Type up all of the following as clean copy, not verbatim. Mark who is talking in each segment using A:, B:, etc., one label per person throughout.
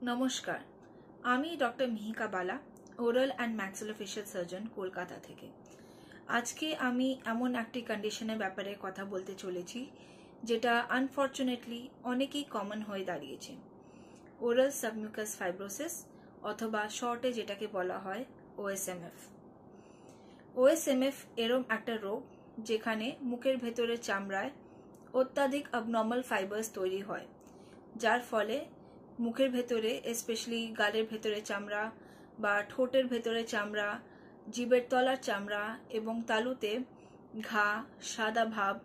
A: নমস্কার, আমি doctor Miheeka Bala, oral and maxillofacial surgeon, Kolkata থেকে। আজকে আমি এমন একটি কন্ডিশনের ব্যাপারে কথা বলতে চলেছি যেটা আনফর্চুনেটলি অনেকেই কমন হয়ে দাঁড়িয়েছে। ওরাল সাবমিউকাস ফাইব্রোসিস অথবা শর্টে যেটাকে বলা হয় ওএসএমএফ। ওএসএমএফ এরম একটা রোগ যেখানে মুখের ভেতরের চামড়ায় অত্যাধিক অবনর্মাল ফাইবার্স তৈরি হয়, যার ফলে মুখের ভেতরে স্পেশালি গালের ভেতরে চামড়া বা ঠোঁটের ভেতরে চামড়া, জিভের তলার চামড়া এবং তালুতে ঘা, সাদা ভাব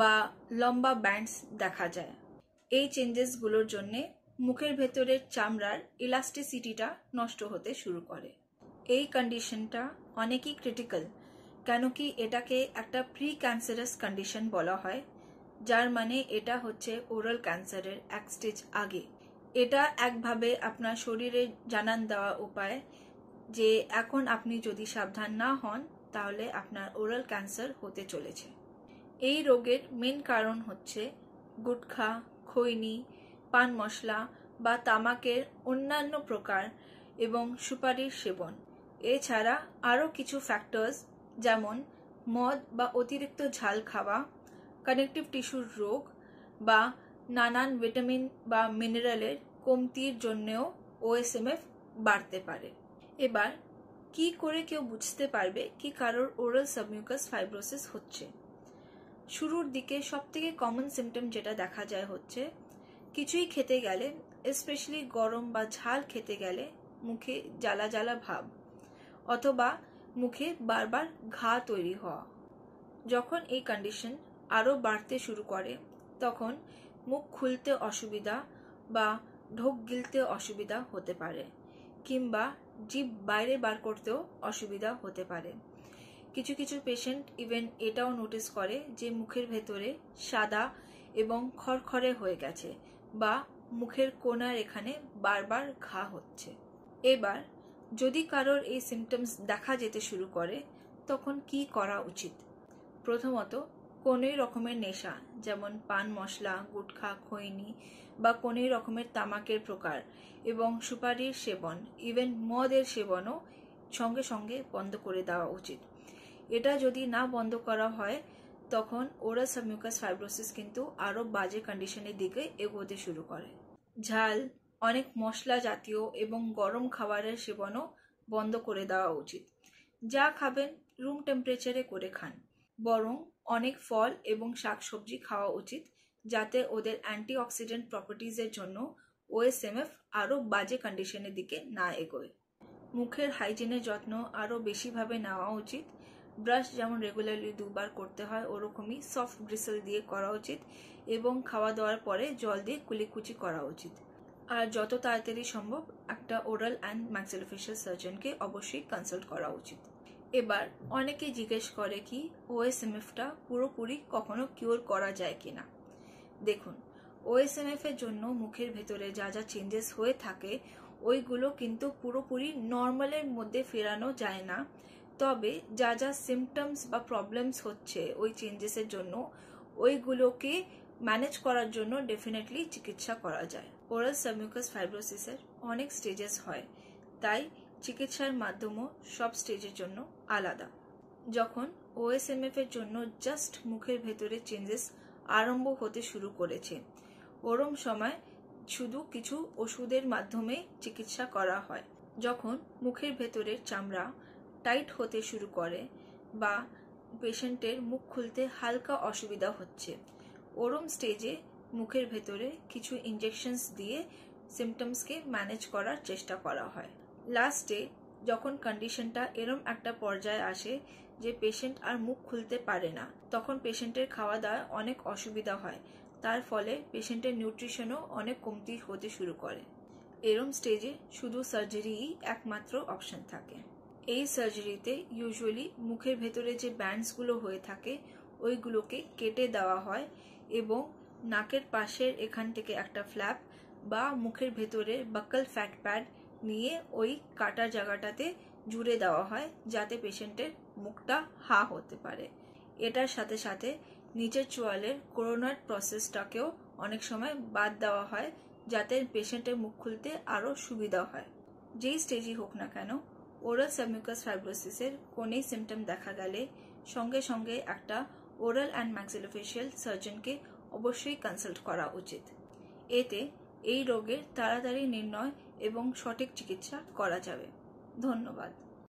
A: বা লম্বা ব্যান্ডস দেখা যায়। এই চেঞ্জেসগুলোর জন্যে মুখের ভেতরের চামড়ার ইলাস্টিসিটিটা নষ্ট হতে শুরু করে। এই কন্ডিশনটা অনেকই ক্রিটিক্যাল, কেন কি এটাকে একটা প্রি ক্যান্সারাস কন্ডিশন বলা হয়, যার মানে এটা হচ্ছে ওরাল ক্যান্সারের এক স্টেজ আগে। এটা একভাবে আপনার শরীরে জানান দেওয়া উপায় যে এখন আপনি যদি সাবধান না হন তাহলে আপনার ওরাল ক্যান্সার হতে চলেছে। এই রোগের মেন কারণ হচ্ছে গুটখা, খৈনি, পান মশলা বা তামাকের অন্যান্য প্রকার এবং সুপারির সেবন। এছাড়া আরও কিছু ফ্যাক্টরস যেমন মদ বা অতিরিক্ত ঝাল খাওয়া, কানেকটিভ টিস্যুর রোগ বা নানান ভিটামিন বা মিনারেলের কমতির জন্যেও ওএসএমএফ বাড়তে পারে। এবার কি করে কেউ বুঝতে পারবে কি কারোর ওরাল সাবমিউকাস ফাইব্রোসিস হচ্ছে? শুরুর দিকে সবথেকে কমন সিমটম যেটা দেখা যায় হচ্ছে কিছুই খেতে গেলে, স্পেশালি গরম বা ঝাল খেতে গেলে মুখে জ্বালা জ্বালা ভাব অথবা মুখে বারবার ঘা তৈরি হওয়া। যখন এই কন্ডিশন আরও বাড়তে শুরু করে তখন মুখ খুলতে অসুবিধা বা ঢোক গিলতে অসুবিধা হতে পারে, কিংবা জিভ বাইরে বার করতেও অসুবিধা হতে পারে। কিছু কিছু পেশেন্ট ইভেন এটাও নোটিস করে যে মুখের ভেতরে সাদা এবং খড়খড়ে হয়ে গেছে বা মুখের কোণার এখানে বারবার ঘা হচ্ছে। এবার যদি কারোর এই সিমটমস দেখা যেতে শুরু করে তখন কি করা উচিত? প্রথমত, কোনোই রকমের নেশা যেমন পান মশলা, গুটখা, খৈনি বা কোনোই রকমের তামাকের প্রকার এবং সুপারির সেবন, ইভেন মদের সেবনও সঙ্গে সঙ্গে বন্ধ করে দেওয়া উচিত। এটা যদি না বন্ধ করা হয় তখন ওরাল সাবমিউকাস ফাইব্রোসিস কিন্তু আরও বাজে কন্ডিশনের দিকে এগোতে শুরু করে। ঝাল, অনেক মশলা জাতীয় এবং গরম খাবারের সেবনও বন্ধ করে দেওয়া উচিত। যা খাবেন রুম টেম্পারেচারে করে খান, বরং অনেক ফল এবং শাকসবজি খাওয়া উচিত যাতে ওদের অ্যান্টিঅক্সিডেন্ট প্রপার্টিজের জন্য ওএসএমএফ আরও বাজে কন্ডিশনের দিকে না এগোয়। মুখের হাইজিনের যত্ন আরও বেশিভাবে নেওয়া উচিত। ব্রাশ যেমন রেগুলারলি 2 বার করতে হয় ওরকমই সফট ব্রিসেল দিয়ে করা উচিত এবং খাওয়া দাওয়ার পরে জল দিয়ে কুলিকুচি করা উচিত। আর যত তাড়াতাড়ি সম্ভব একটা ওরাল অ্যান্ড ম্যাক্সিলোফেশিয়াল সার্জনকে অবশ্যই কনসাল্ট করা উচিত। এবার অনেকে জিজ্ঞেস করে কি ওএসএমএফটা পুরোপুরি কখনো কিওর করা যায় কিনা। দেখুন, ওএসএমএফ এর জন্য মুখের ভেতরে যা যা চেঞ্জেস হয়ে থাকে ওইগুলো কিন্তু পুরোপুরি নর্মালের মধ্যে ফেরানো যায় না, তবে যা যা সিমটমস বা প্রবলেমস হচ্ছে ওই চেঞ্জেসের জন্য ওইগুলোকে ম্যানেজ করার জন্য ডেফিনেটলি চিকিৎসা করা যায়। ওরাল সাবমিউকাস ফাইব্রোসিসের অনেক স্টেজেস হয়, তাই চিকিৎসার মাধ্যমও সব স্টেজের জন্য আলাদা। যখন ওএসএমএফ এর জন্য জাস্ট মুখের ভেতরে চেঞ্জেস আরম্ভ হতে শুরু করেছে ওরম সময় শুধু কিছু ওষুধের মাধ্যমে চিকিৎসা করা হয়। যখন মুখের ভেতরের চামড়া টাইট হতে শুরু করে বা পেশেন্টের মুখ খুলতে হালকা অসুবিধা হচ্ছে ওরম স্টেজে মুখের ভেতরে কিছু ইনজেকশনস দিয়ে সিমটমসকে ম্যানেজ করার চেষ্টা করা হয়। লাস্টে যখন কন্ডিশনটা এরম একটা পর্যায়ে আসে যে পেশেন্ট আর মুখ খুলতে পারে না, তখন পেশেন্টের খাওয়া দাওয়ায় অনেক অসুবিধা হয়, তার ফলে পেশেন্টের নিউট্রিশনও অনেক কমতি হতে শুরু করে। এরম স্টেজে শুধু সার্জারিই একমাত্র অপশন থাকে। এই সার্জারিতে ইউজুয়ালি মুখের ভেতরে যে ব্যান্ডসগুলো হয়ে থাকে ওইগুলোকে কেটে দেওয়া হয় এবং নাকের পাশের এখান থেকে একটা ফ্ল্যাপ বা মুখের ভেতরে বাকল ফ্যাট প্যাড নিয়ে ওই কাটা জায়গাটাতে জুড়ে দেওয়া হয় যাতে পেশেন্টের মুখটা হা হতে পারে। এটার সাথে সাথে নিচের চোয়ালের কোরোনার প্রসেসটাকেও অনেক সময় বাদ দেওয়া হয় যাতে পেশেন্টের মুখ খুলতে আরও সুবিধা হয়। যেই স্টেজই হোক না কেন, ওরাল সাবমিউকাস ফাইব্রোসিসের কোনই সিমটম দেখা গেলে সঙ্গে সঙ্গে একটা ওরাল অ্যান্ড ম্যাক্সিলোফেশিয়াল সার্জনকে অবশ্যই কনসাল্ট করা উচিত। এতে এই রোগের তাড়াতাড়ি নির্ণয় এবং সঠিক চিকিৎসা করা যাবে। ধন্যবাদ।